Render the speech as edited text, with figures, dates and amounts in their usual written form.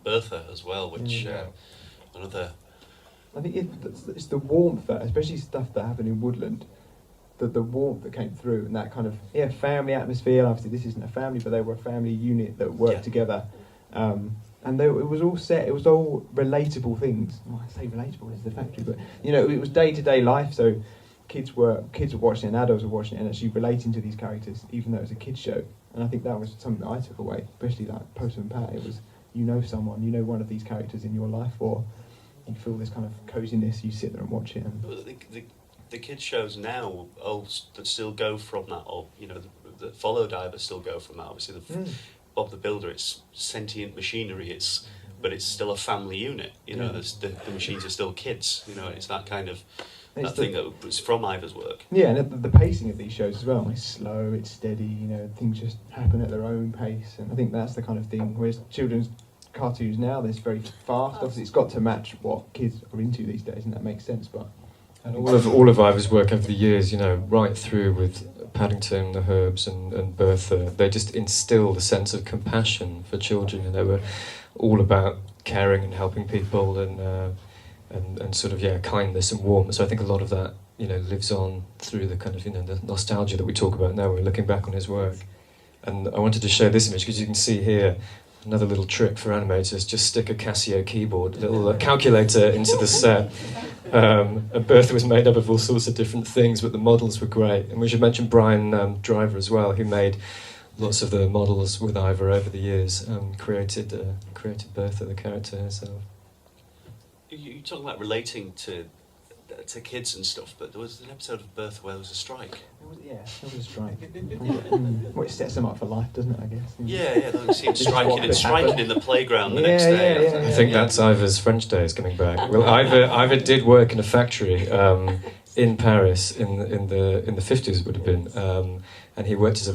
Bertha as well, which another. I think it's the warmth that, especially stuff that happened in Woodland, the warmth that came through, and that kind of family atmosphere. Obviously, this isn't a family, but they were a family unit that worked together, and it was all set. It was all relatable things. Well, I say relatable is the factory, but it was day to day life. So kids were watching it, and adults were watching it, and actually relating to these characters, even though it was a kids show. And I think that was something that I took away, especially like Postman Pat. It was someone, one of these characters in your life, or you feel this kind of coziness. You sit there and watch it. And the kids shows now that still go from that, or that followed Ivor still go from that. Obviously, Bob the Builder, it's sentient machinery. But it's still a family unit. The machines are still kids. It's that kind of thing that was from Ivor's work. Yeah, and the pacing of these shows as well. It's slow, it's steady. Things just happen at their own pace, and I think that's the kind of thing. Whereas children's cartoons now, they're very fast. Obviously, it's got to match what kids are into these days, and that makes sense. But and all of Ivor's work over the years, right through with Paddington, the Herbs, and Bertha, they just instilled a sense of compassion for children, and they were all about caring and helping people, and sort of kindness and warmth. So I think a lot of that lives on through the kind of the nostalgia that we talk about now when we're looking back on his work. And I wanted to show this image because you can see here another little trick for animators: just stick a Casio keyboard, a little calculator into the set. And Bertha was made up of all sorts of different things, but the models were great. And we should mention Brian Driver as well, who made lots of the models with Ivor over the years, created Bertha, the character herself. You talk about relating to kids and stuff, but there was an episode of Bertha where there was a strike. There was a strike. Well, it sets them up for life, doesn't it, I guess? Yeah, they see him striking in the playground the next day. I think that's Ivor's French days coming back. Well, Ivor did work in a factory in Paris in the 50s, would have been, and he worked as a